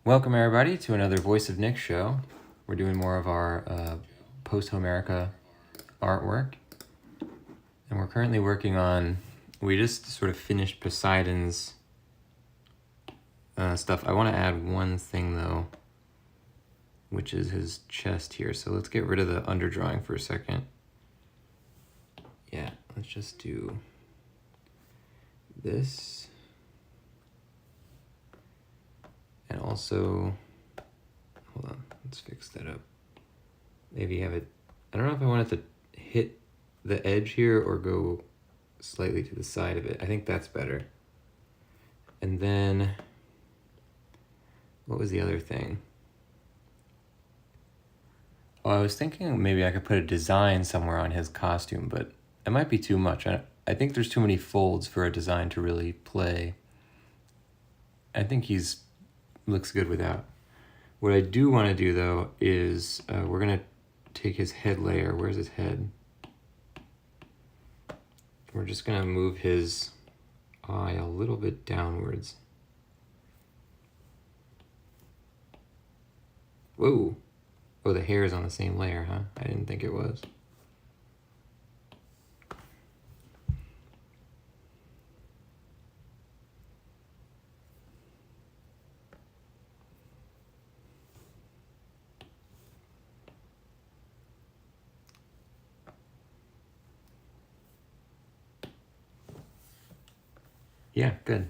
Welcome everybody to another Voice of Nick show. We're doing more of our Posthomerica artwork. And we're currently working on, we just sort of finished Poseidon's stuff. I want to add one thing though, which is his chest here. So let's get rid of the underdrawing for a second. Yeah, let's just do this. And also, hold on, let's fix that up. Maybe have it, I don't know if I want it to hit the edge here or go slightly to the side of it. I think that's better. And then, what was the other thing? Oh, I was thinking maybe I could put a design somewhere on his costume, but it might be too much. I think there's too many folds for a design to really play. I think he's looks good without. What I do want to do though is we're gonna take his head layer. Where's his head? We're just gonna move his eye a little bit downwards. Whoa. Oh, the hair is on the same layer, huh? I didn't think it was. Yeah, good.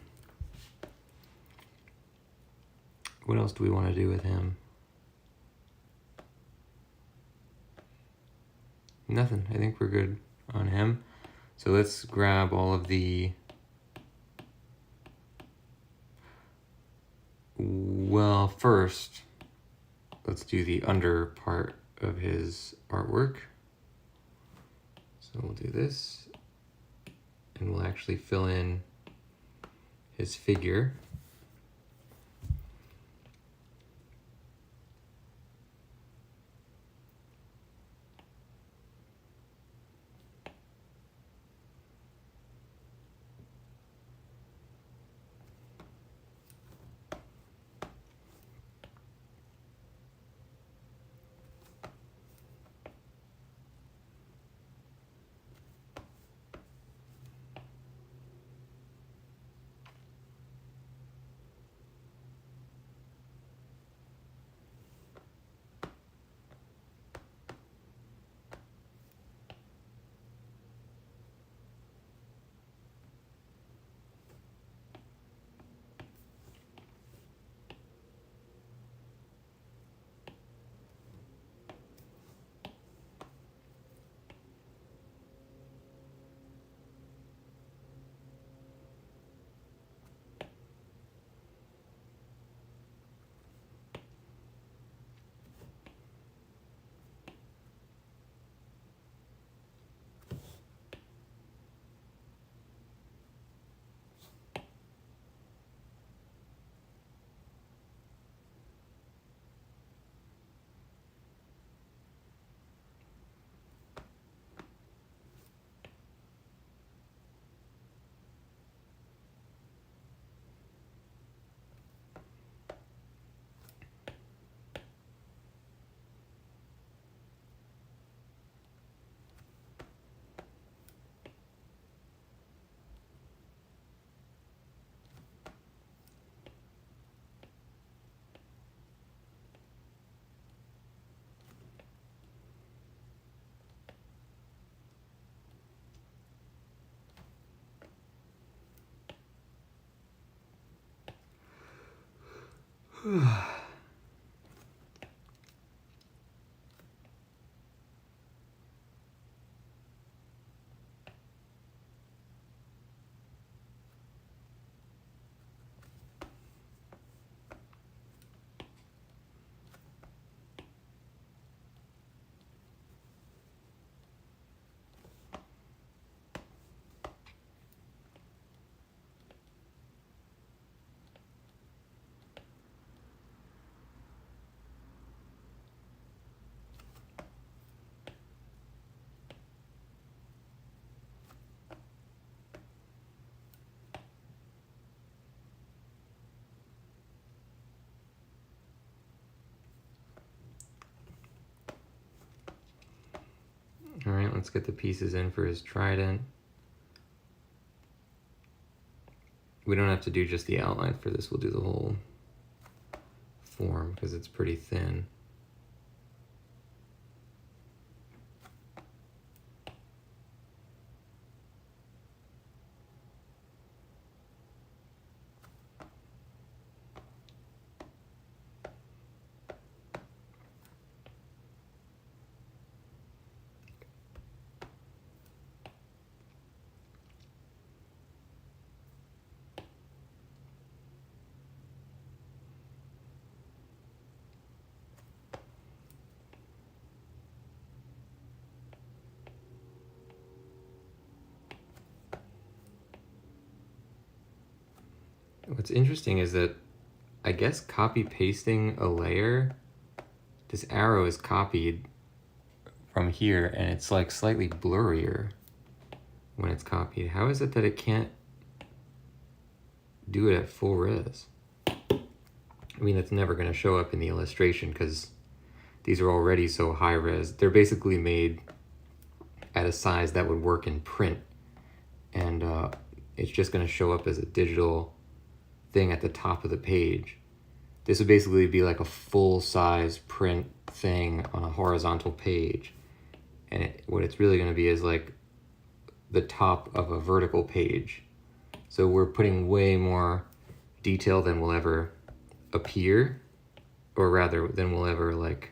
What else do we want to do with him? Nothing. I think we're good on him. So let's grab all of the... Well, first, let's do the under part of his artwork. So we'll do this, and we'll actually fill in his figure. All right, let's get the pieces in for his trident. We don't have to do just the outline for this. We'll do the whole form because it's pretty thin. What's interesting is that I guess copy pasting a layer, this arrow is copied from here and it's like slightly blurrier when it's copied. How is it that it can't do it at full res? I mean, it's never going to show up in the illustration because these are already so high res. They're basically made at a size that would work in print, and it's just going to show up as a digital thing at the top of the page. This would basically be like a full-size print thing on a horizontal page, and what it's really going to be is like the top of a vertical page. So we're putting way more detail than will ever appear, or rather than we'll ever, like,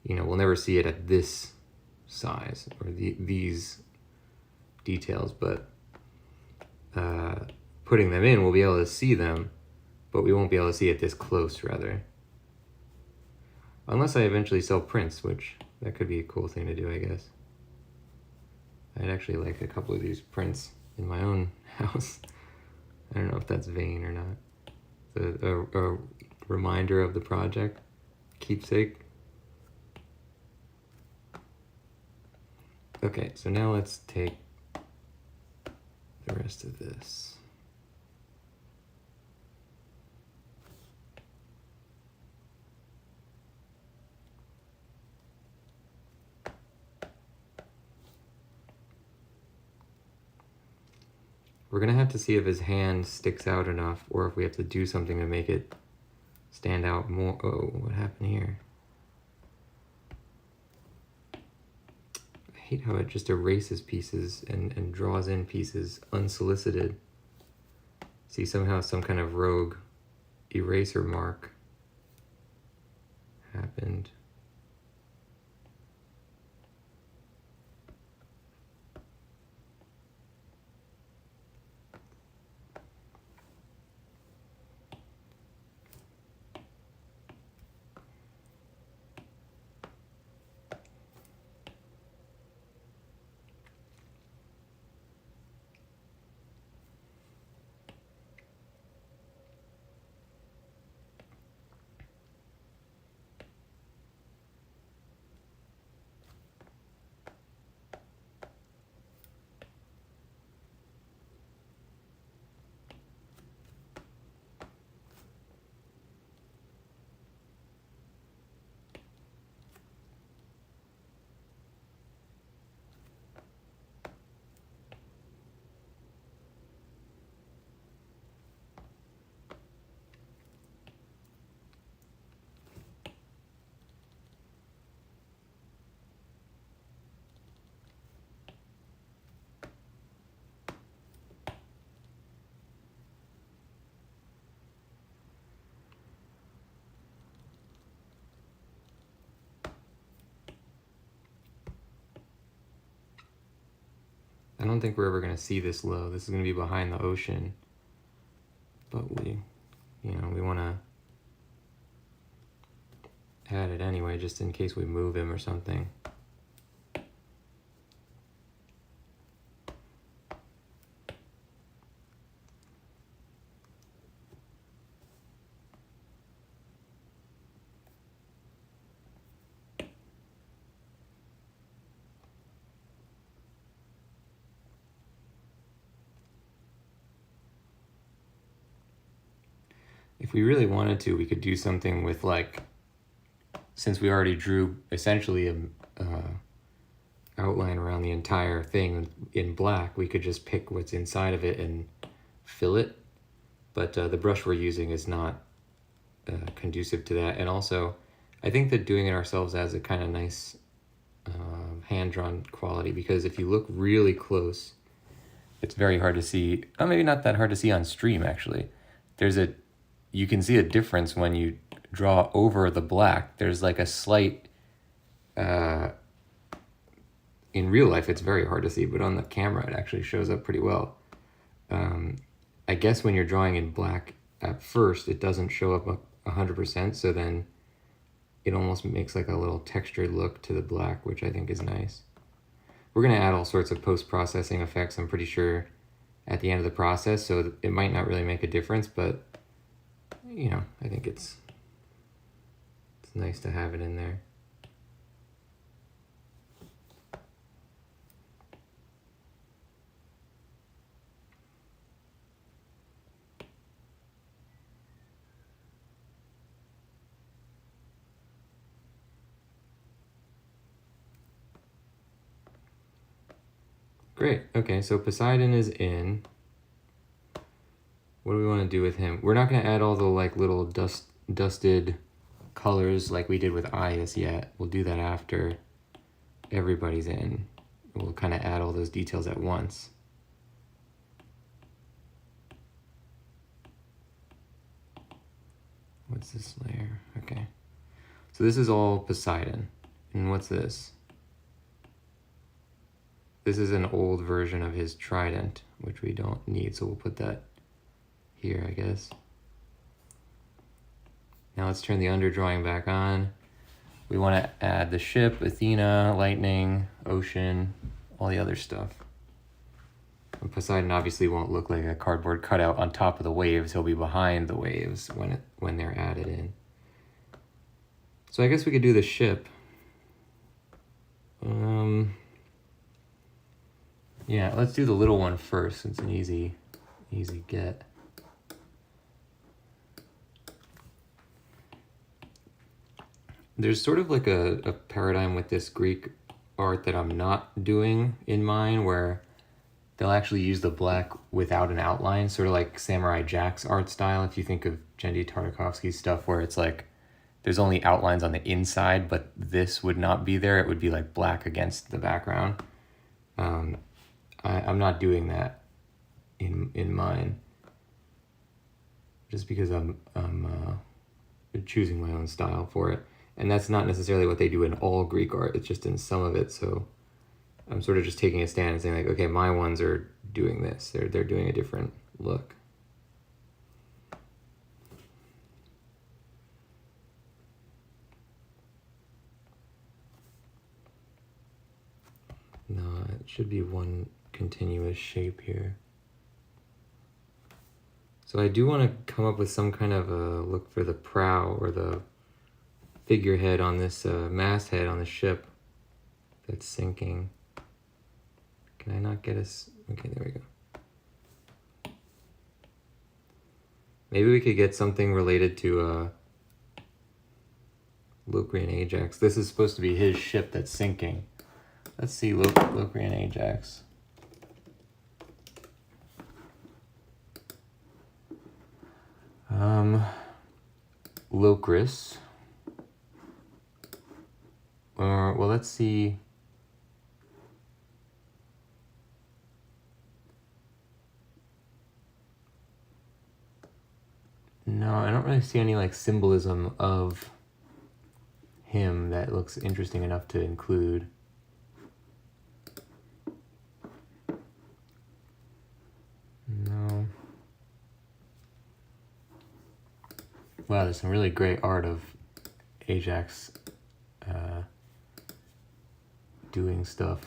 you know, we'll never see it at this size or these details, but putting them in, we'll be able to see them, but we won't be able to see it this close, rather. Unless I eventually sell prints, which that could be a cool thing to do, I guess. I'd actually like a couple of these prints in my own house. I don't know if that's vain or not. A reminder of the project, keepsake. Okay, so now let's take the rest of this. We're gonna have to see if his hand sticks out enough or if we have to do something to make it stand out more. Oh, what happened here? I hate how it just erases pieces and draws in pieces unsolicited. See, somehow some kind of rogue eraser mark happened. I don't think we're ever going to see this low. This is going to be behind the ocean. But we want to add it anyway, just in case we move him or something. If we really wanted to, we could do something with, like, since we already drew essentially outline around the entire thing in black, we could just pick what's inside of it and fill it. But the brush we're using is not conducive to that. And also, I think that doing it ourselves has a kind of nice hand-drawn quality, because if you look really close, it's very hard to see. Oh, maybe not that hard to see on stream, actually. You can see a difference when you draw over the black. There's like a slight, in real life it's very hard to see, but on the camera it actually shows up pretty well. I guess when you're drawing in black at first, it doesn't show up 100%, so then it almost makes like a little textured look to the black, which I think is nice. We're going to add all sorts of post-processing effects, I'm pretty sure, at the end of the process, so it might not really make a difference, but, you know, I think it's nice to have it in there. Great. Okay, so Poseidon is in. What do we want to do with him? We're not going to add all the like little dusted colors like we did with ODYSSEUS yet. We'll do that after everybody's in. We'll kind of add all those details at once. What's this layer? Okay. So this is all Poseidon. And what's this? This is an old version of his Trident, which we don't need, so we'll put that here, I guess. Now let's turn the underdrawing back on. We want to add the ship, Athena, lightning, ocean, all the other stuff. And Poseidon obviously won't look like a cardboard cutout on top of the waves. He'll be behind the waves when they're added in. So I guess we could do the ship. Yeah, let's do the little one first. It's an easy get. There's sort of like a paradigm with this Greek art that I'm not doing in mine, where they'll actually use the black without an outline, sort of like Samurai Jack's art style. If you think of Genndy Tartakovsky's stuff, where it's like there's only outlines on the inside, but this would not be there. It would be like black against the background. I'm not doing that in mine, just because I'm choosing my own style for it. And that's not necessarily what they do in all Greek art, it's just in some of it. So I'm sort of just taking a stand and saying like, okay, my ones are doing this. They're doing a different look. No, it should be one continuous shape here. So I do want to come up with some kind of a look for the prow or the figurehead on this masthead on the ship that's sinking. Can I not get us? Okay, there we go. Maybe we could get something related to Locrian Ajax. This is supposed to be his ship that's sinking. Let's see Locrian Ajax. Locris. Well, let's see. No, I don't really see any like symbolism of him that looks interesting enough to include. No. Wow, there's some really great art of Ajax doing stuff.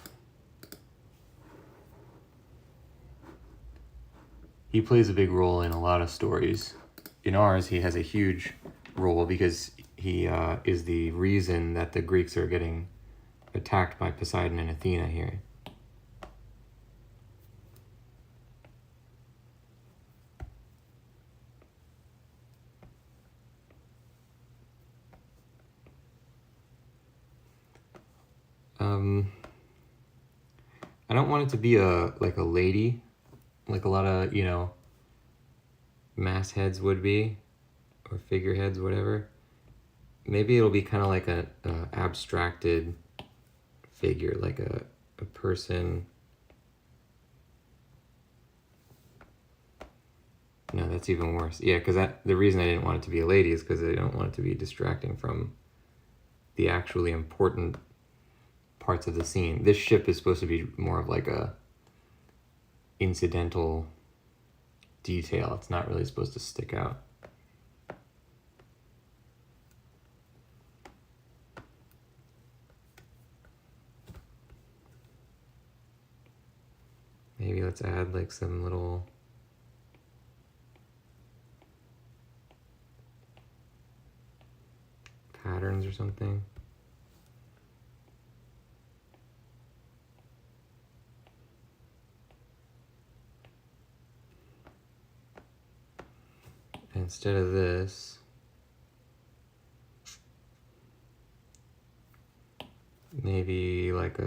He plays a big role in a lot of stories. In ours, he has a huge role because he is the reason that the Greeks are getting attacked by Poseidon and Athena here. don't want it to be like a lady, like a lot of, you know, mastheads would be, or figureheads, whatever. Maybe it'll be kind of like a abstracted figure, like a person. No, that's even worse. Yeah, because the reason I didn't want it to be a lady is because I don't want it to be distracting from the actually important parts of the scene. This ship is supposed to be more of like a incidental detail. It's not really supposed to stick out. Maybe let's add like some little patterns or something. Instead of this, maybe like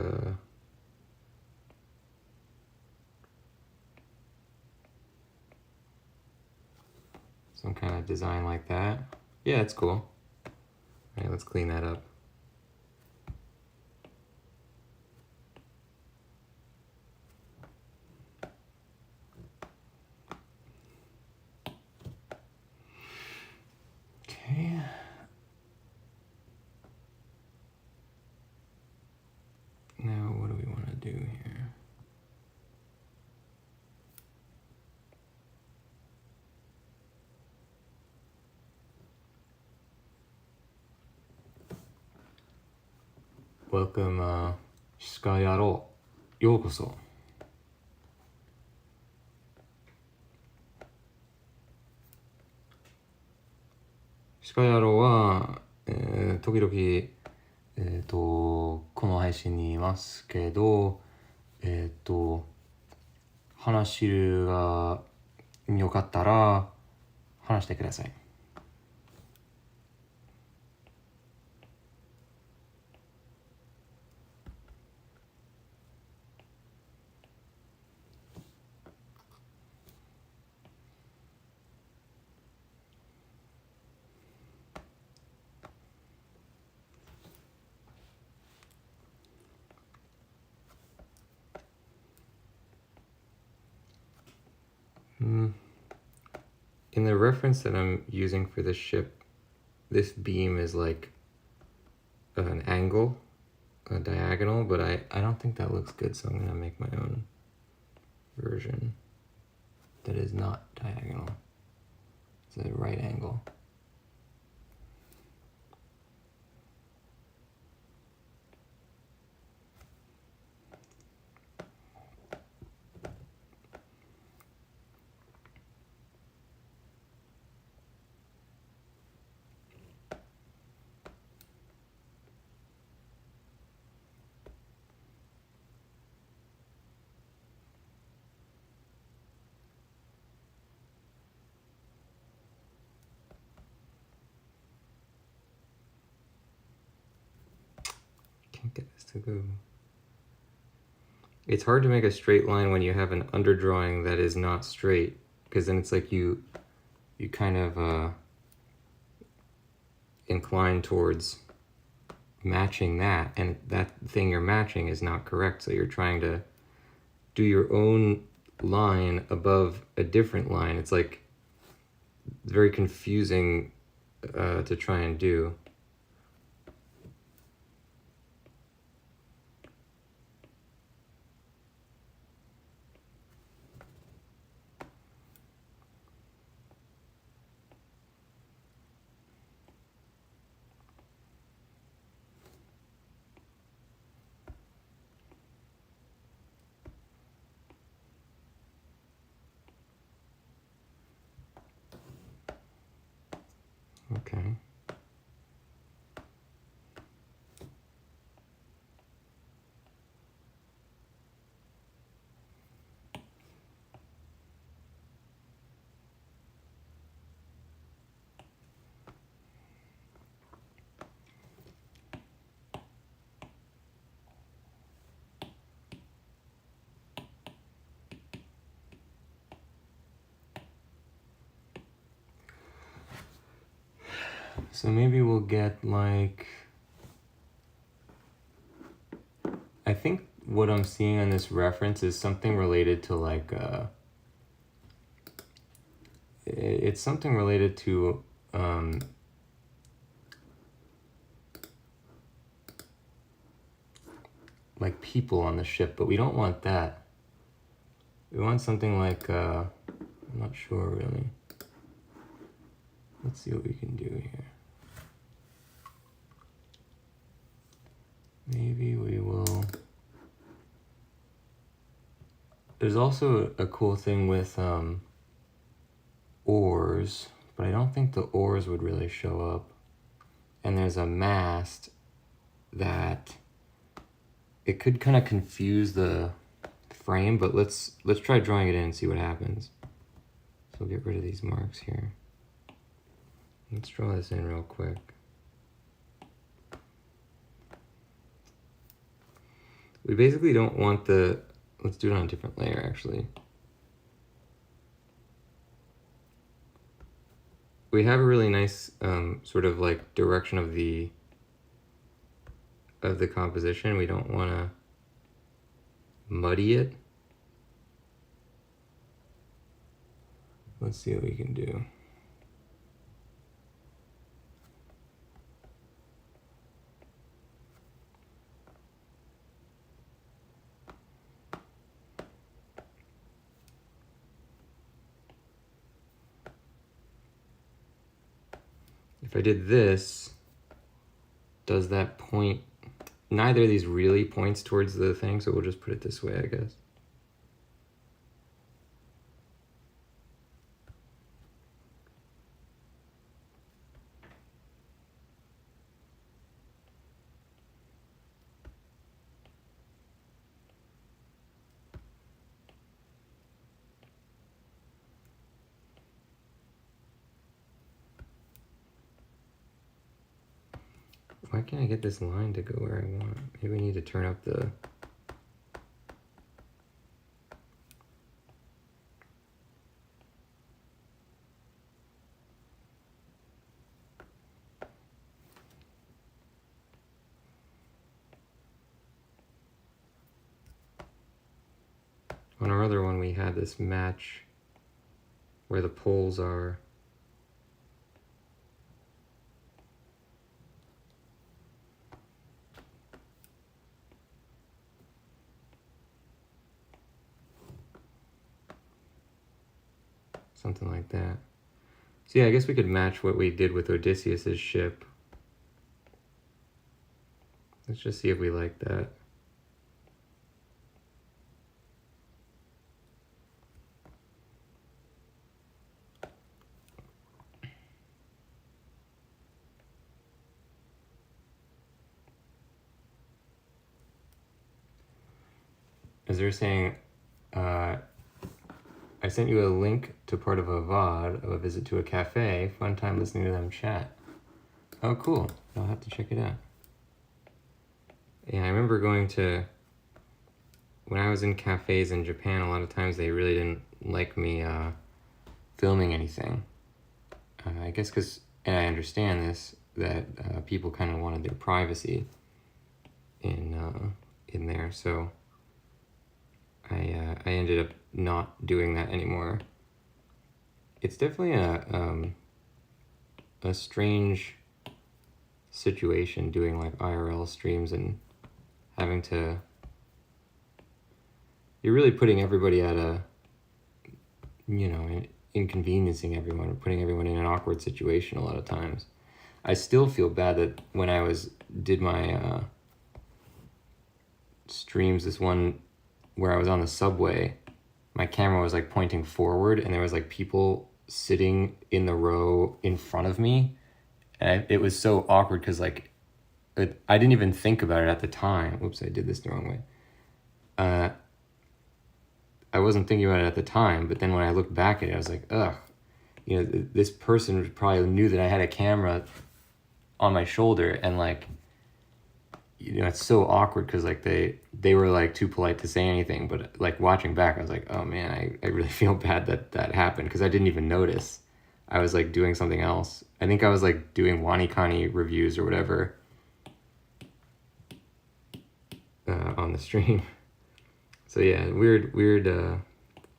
some kind of design like that. Yeah, it's cool. All right, let's clean that up. Okay. Now, what do we want to do here? Welcome, Shikayaro. Yokoso. Shikayaro は、時々、この配信にいますけど、話がよかったら話してください。In the reference that I'm using for this ship, this beam is like an angle, a diagonal, but I don't think that looks good, so I'm going to make my own version that is not diagonal. It's a right angle. Can't get this to go. It's hard to make a straight line when you have an underdrawing that is not straight, because then it's like you kind of incline towards matching that, and that thing you're matching is not correct, so you're trying to do your own line above a different line. It's like very confusing to try and do. Okay. So maybe we'll get like, I think what I'm seeing on this reference is something related to like, it's something related to, like people on the ship, but we don't want that. We want something like, I'm not sure really. Let's see what we can do here. Maybe we will. There's also a cool thing with oars, but I don't think the oars would really show up. And there's a mast that it could kind of confuse the frame, but let's try drawing it in and see what happens. So we'll get rid of these marks here. Let's draw this in real quick. We basically don't want the, let's do it on a different layer actually. We have a really nice sort of like direction of the composition. We don't want to muddy it. Let's see what we can do. If I did this, does that point? Neither of these really points towards the thing, so we'll just put it this way, I guess. Why can't I get this line to go where I want? Maybe we need to turn up the... On our other one, we had this match where the poles are. Something like that. So yeah, I guess we could match what we did with Odysseus's ship. Let's just see if we like that. As they're saying, I sent you a link to part of a VOD of a visit to a cafe. Fun time listening to them chat. Oh, cool. I'll have to check it out. Yeah, I remember going to, when I was in cafes in Japan, a lot of times they really didn't like me filming anything. I guess because, and I understand this, that people kind of wanted their privacy in there, so I ended up not doing that anymore. It's definitely a strange situation doing like IRL streams and having to, you're really putting everybody at a, you know, inconveniencing everyone, putting everyone in an awkward situation a lot of times. I still feel bad that when I did my streams, this one where I was on the subway, my camera was like pointing forward and there was like people sitting in the row in front of me. And it was so awkward because like, I didn't even think about it at the time. Oops, I did this the wrong way. I wasn't thinking about it at the time, but then when I looked back at it, I was like, ugh, you know, this person probably knew that I had a camera on my shoulder, and like, you know, it's so awkward because like they were like too polite to say anything, but like watching back, I was like, oh man, I really feel bad that happened because I didn't even notice. I was like doing something else. I think I was like doing WaniKani reviews or whatever on the stream. So yeah, weird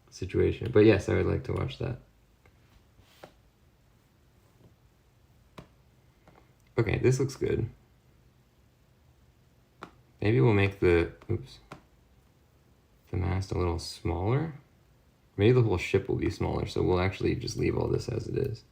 situation. But yes, I would like to watch that. Okay, this looks good. Maybe we'll make the mast a little smaller. Maybe the whole ship will be smaller, so we'll actually just leave all this as it is.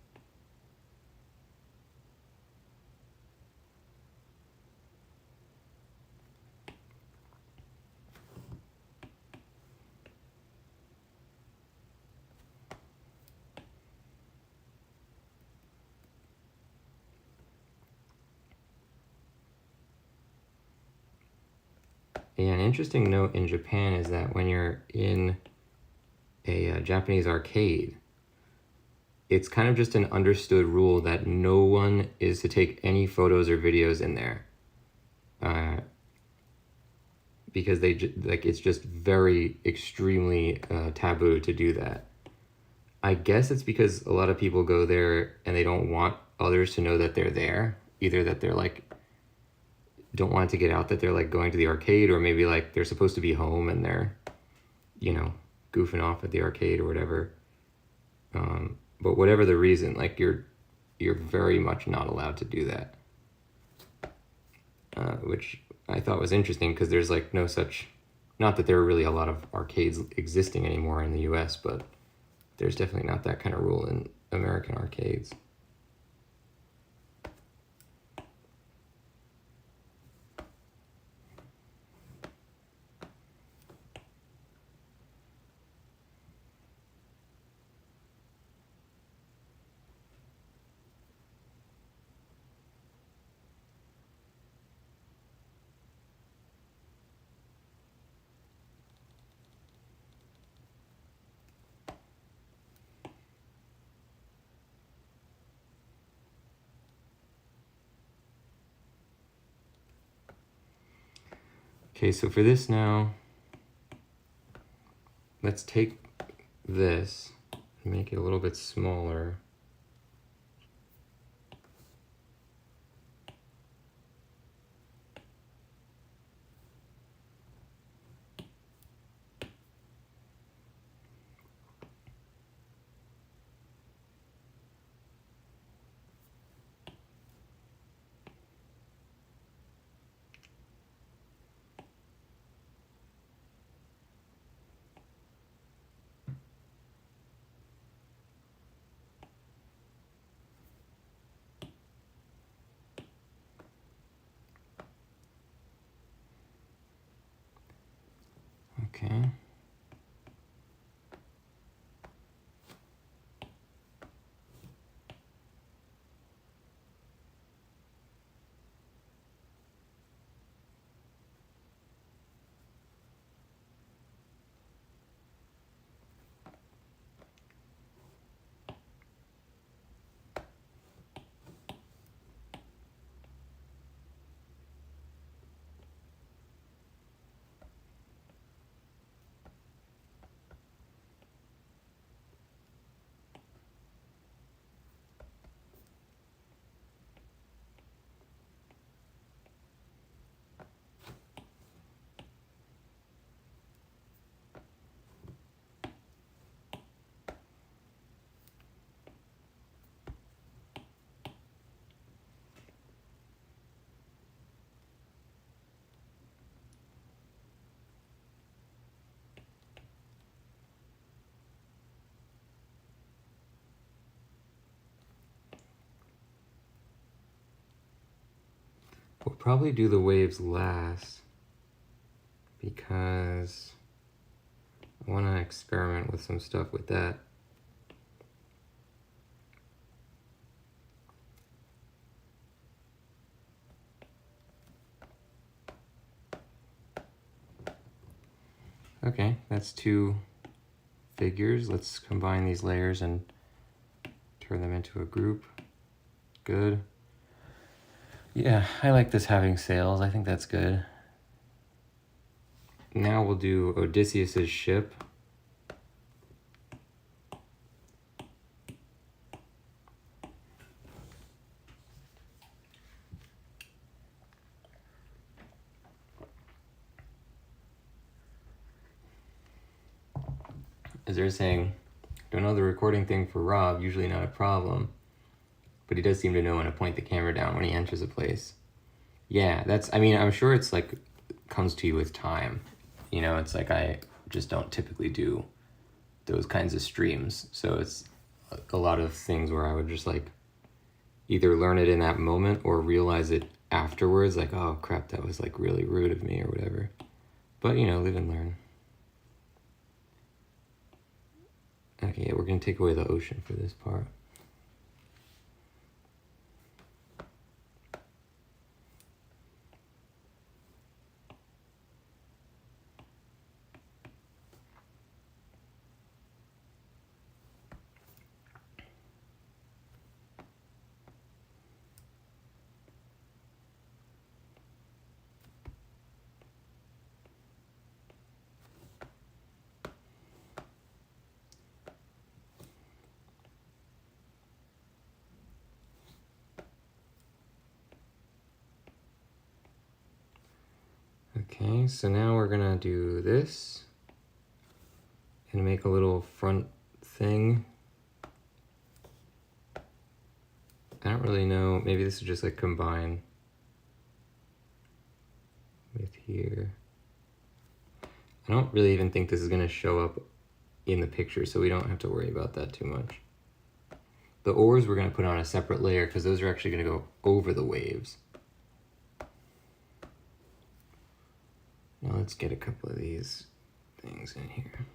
Yeah, an interesting note in Japan is that when you're in a Japanese arcade, it's kind of just an understood rule that no one is to take any photos or videos in there, because it's just very extremely taboo to do that. I guess it's because a lot of people go there and they don't want others to know that they're there, either that they're like don't want it to get out that they're like going to the arcade, or maybe like they're supposed to be home and they're, you know, goofing off at the arcade or whatever. But whatever the reason, like you're very much not allowed to do that, which I thought was interesting because there's like no such, not that there are really a lot of arcades existing anymore in the US, but there's definitely not that kind of rule in American arcades. Okay, so for this now, let's take this and make it a little bit smaller. Okay. We'll probably do the waves last because I want to experiment with some stuff with that. Okay, that's two figures. Let's combine these layers and turn them into a group. Good. Yeah, I like this having sails. I think that's good. Now we'll do Odysseus's ship. As they're saying, don't know the recording thing for Rob, usually not a problem. But he does seem to know when to point the camera down when he enters a place. Yeah, I'm sure it's like, comes to you with time. You know, it's like I just don't typically do those kinds of streams. So it's a lot of things where I would just like either learn it in that moment or realize it afterwards. Like, oh crap, that was like really rude of me or whatever. But, you know, live and learn. Okay, we're going to take away the ocean for this part. Okay, so now we're gonna do this and make a little front thing. I don't really know, maybe this is just like combine with here. I don't really even think this is gonna show up in the picture, so we don't have to worry about that too much. The oars we're gonna put on a separate layer because those are actually gonna go over the waves. Now let's get a couple of these things in here.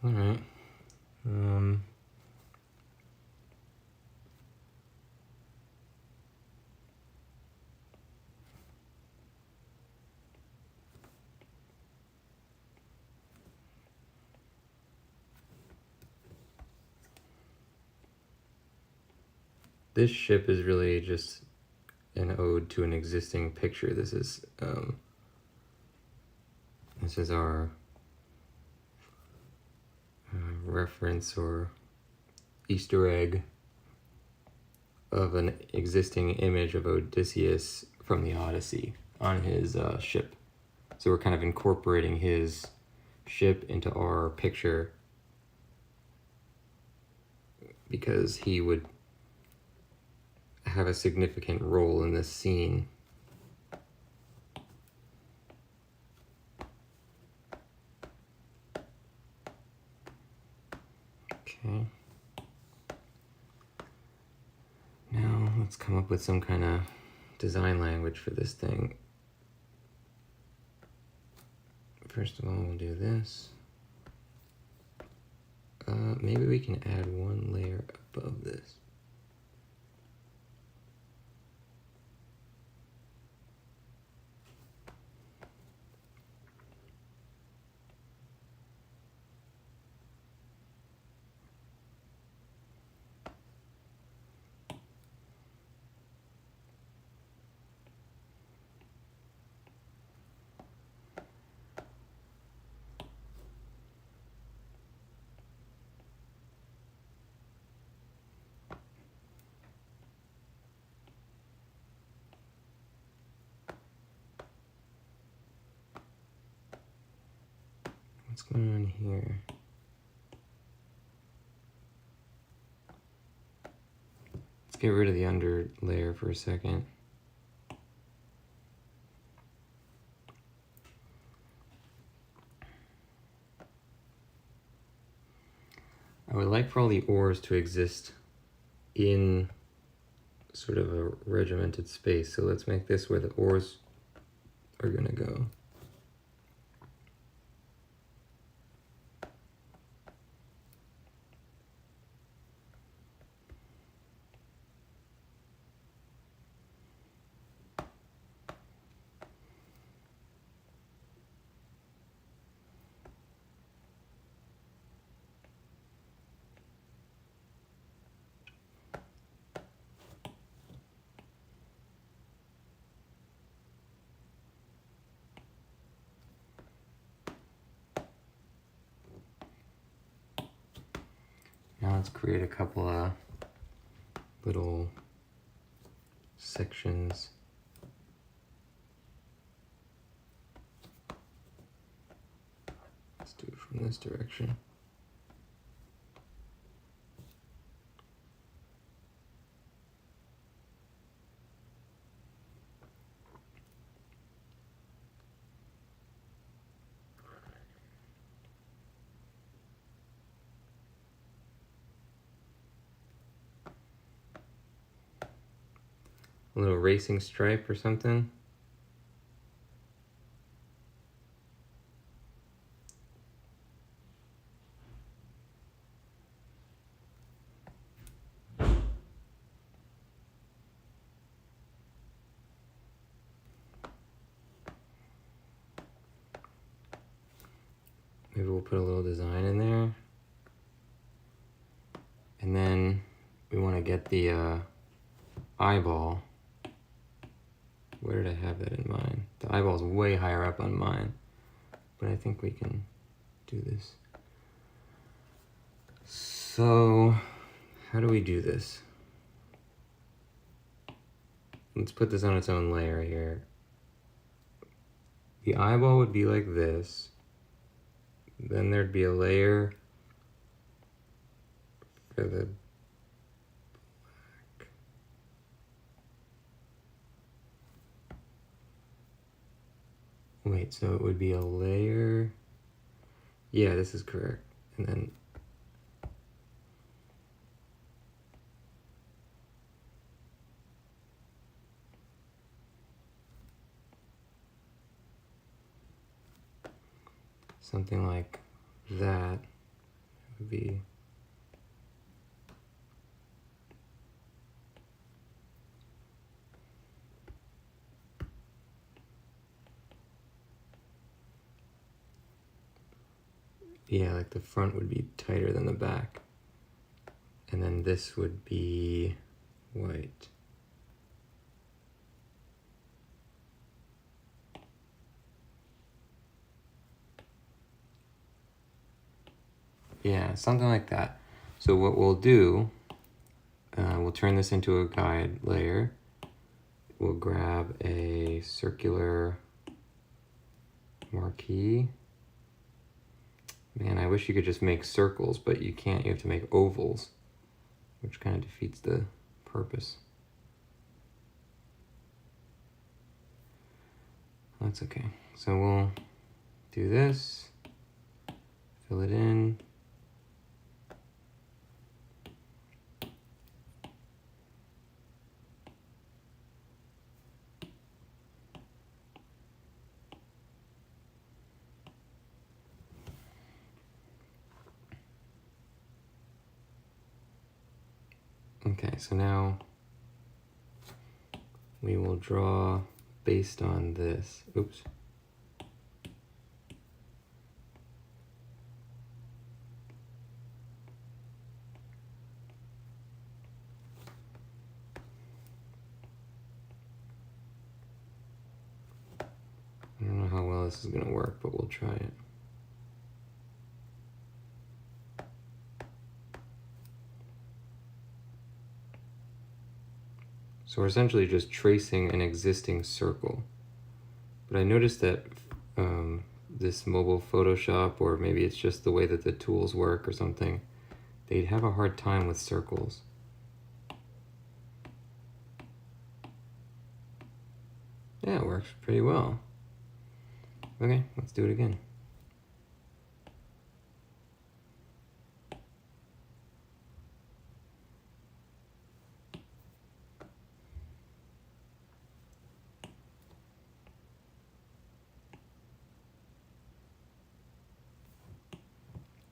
All right. This ship is really just an ode to an existing picture. This is our reference or Easter egg of an existing image of Odysseus from the Odyssey on his ship. So we're kind of incorporating his ship into our picture because he would have a significant role in this scene. Okay. Now let's come up with some kind of design language for this thing. First of all, we'll do this. Maybe we can add one layer above this. What's going on here? Let's get rid of the under layer for a second. I would like for all the oars to exist in sort of a regimented space. So let's make this where the oars are gonna go. Now let's create a couple of little sections. Let's do it from this direction. A little racing stripe or something. Maybe we'll put a little design in there. And then we want to get the eyeball. Where did I have that in mind? The eyeball's way higher up on mine, but I think we can do this. So, how do we do this? Let's put this on its own layer here. The eyeball would be like this. Then there'd be a layer for the wait, so it would be a layer. Yeah, this is correct. And then something like that would be yeah, like the front would be tighter than the back. And then this would be white. Yeah, something like that. So what we'll do, we'll turn this into a guide layer. We'll grab a circular marquee. Man, I wish you could just make circles, but you can't. You have to make ovals, which kind of defeats the purpose. That's okay. So we'll do this, fill it in. Okay, so now we will draw based on this. Oops. I don't know how well this is going to work, but we'll try it. So we're essentially just tracing an existing circle. But I noticed that this mobile Photoshop, or maybe it's just the way that the tools work or something, they'd have a hard time with circles. Yeah, it works pretty well. Okay, let's do it again.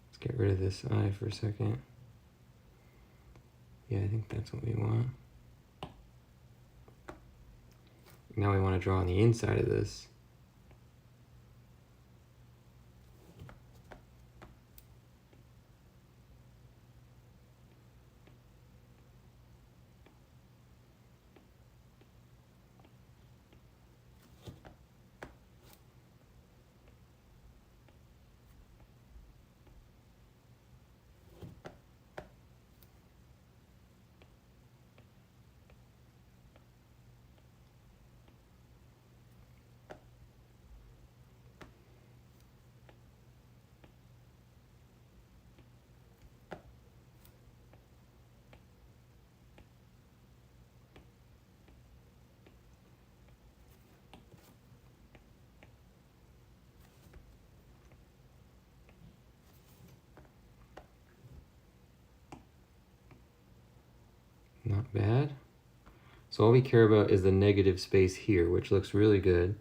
Let's get rid of this eye for a second. Yeah, I think that's what we want. Now we want to draw on the inside of this. Not bad. So all we care about is the negative space here, which looks really good.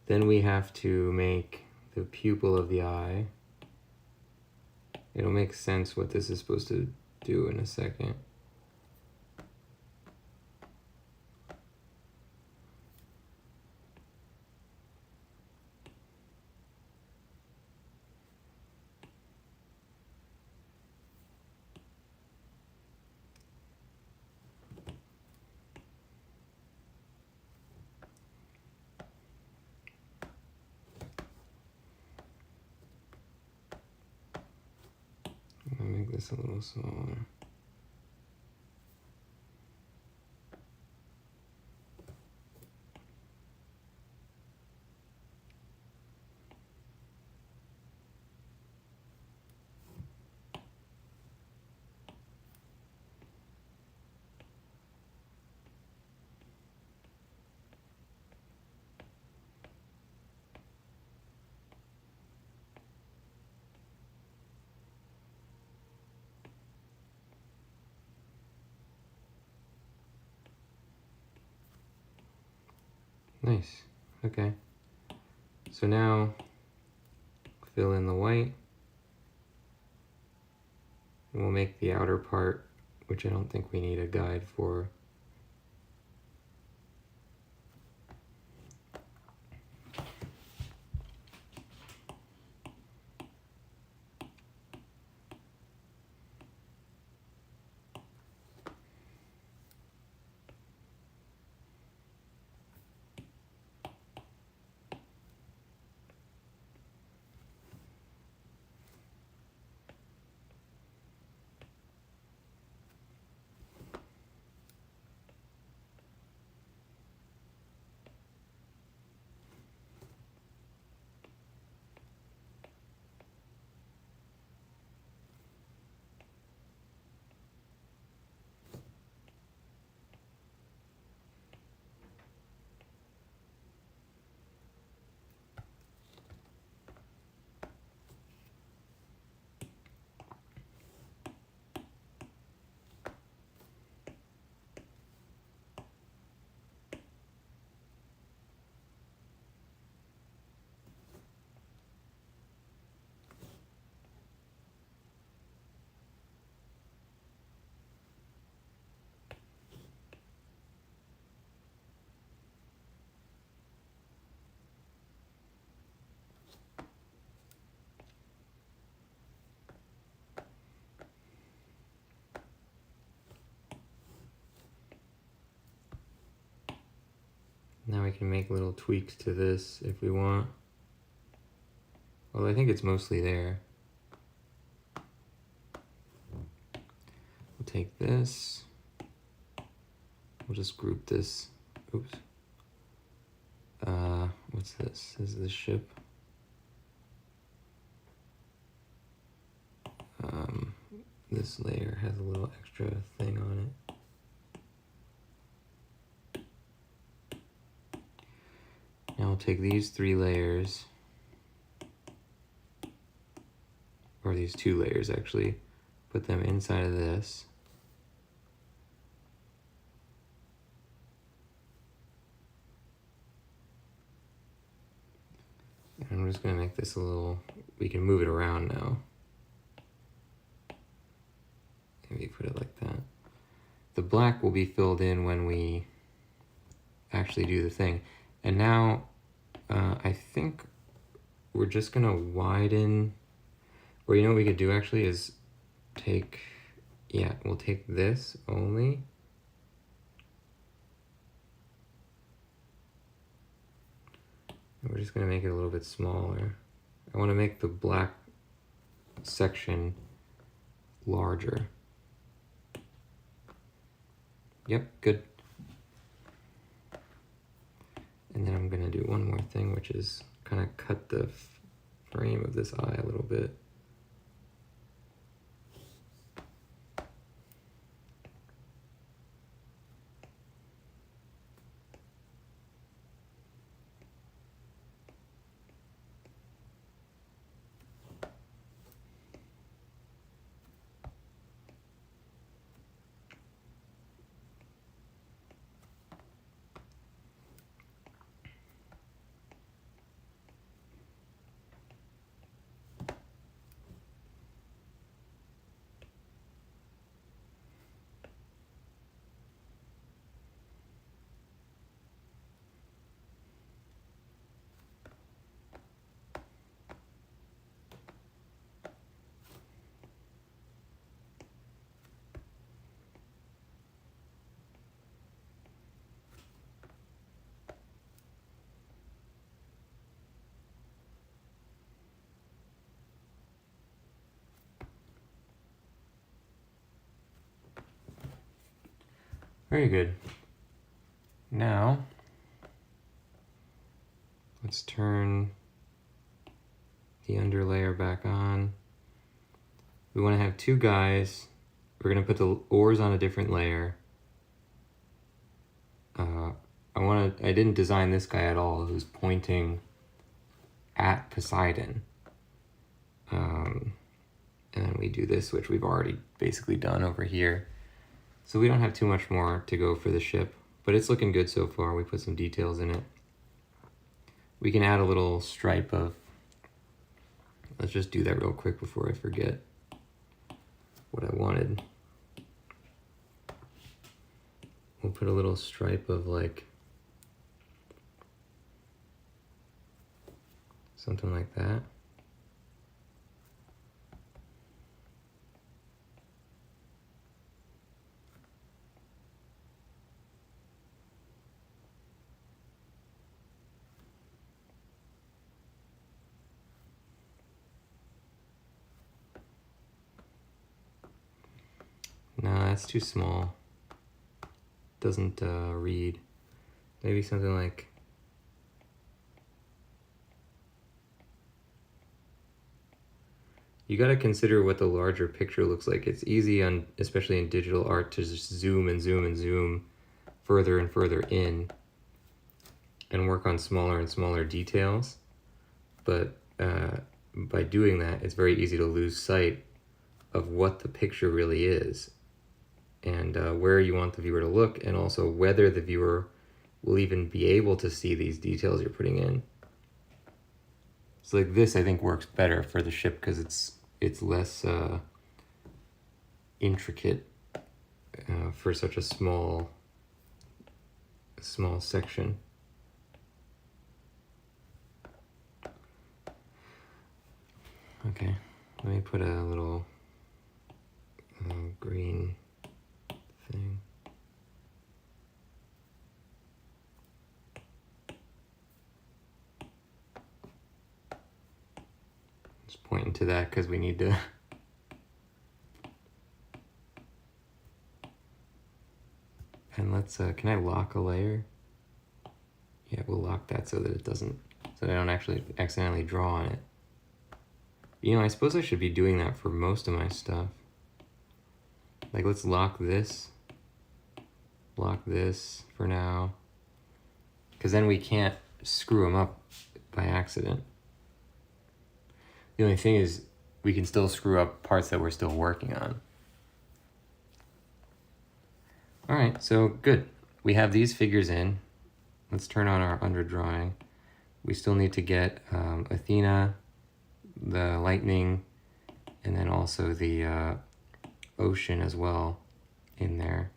Then we have to make the pupil of the eye. It'll make sense what this is supposed to do in a second. I'll make this a little smaller. Nice. Okay. So now fill in the white. And we'll make the outer part, which I don't think we need a guide for. Now we can make little tweaks to this if we want. Well, I think it's mostly there. We'll take this. We'll just group this. Oops. What's this? This is the ship. this layer has a little extra thing on it. Now I'll take these 3 layers, or these 2 layers actually, put them inside of this. And I'm just gonna make this a little, we can move it around now. Maybe put it like that. The black will be filled in when we actually do the thing. And now, I think we're just gonna widen, or you know what we could do actually is take, yeah, we'll take this only. And we're just gonna make it a little bit smaller. I wanna make the black section larger. Yep, good. And then I'm gonna do one more thing, which is kind of cut the frame of this eye a little bit. Very good. Now, let's turn the underlayer back on. We want to have 2 guys. We're going to put the oars on a different layer. I didn't design this guy at all, who's pointing at Poseidon. And then we do this, which we've already basically done over here. So we don't have too much more to go for the ship, but it's looking good so far. We put some details in it. We can add a little stripe of, let's just do that real quick before I forget what I wanted. We'll put a little stripe of like, something like that. No, that's too small. Doesn't read. Maybe something like, you gotta consider what the larger picture looks like. It's easy on, especially in digital art, to just zoom and zoom and zoom further and further in and work on smaller and smaller details. But by doing that, it's very easy to lose sight of what the picture really is, and where you want the viewer to look, and also whether the viewer will even be able to see these details you're putting in. So like this, I think, works better for the ship because it's less intricate for such a small section. Okay, let me put a little green thing. Just pointing to that because we need to. And let's, can I lock a layer? Yeah, we'll lock that so that it doesn't, so that I don't actually accidentally draw on it. You know, I suppose I should be doing that for most of my stuff. Like, let's lock this for now, because then we can't screw them up by accident. The only thing is we can still screw up parts that we're still working on. All right, so good. We have these figures in. Let's turn on our underdrawing. We still need to get Athena, the lightning, and then also the ocean as well in there.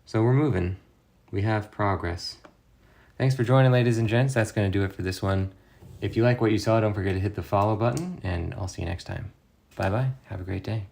So we're moving. We have progress. Thanks for joining, ladies and gents. That's going to do it for this one. If you like what you saw, don't forget to hit the follow button, and I'll see you next time. Bye-bye. Have a great day.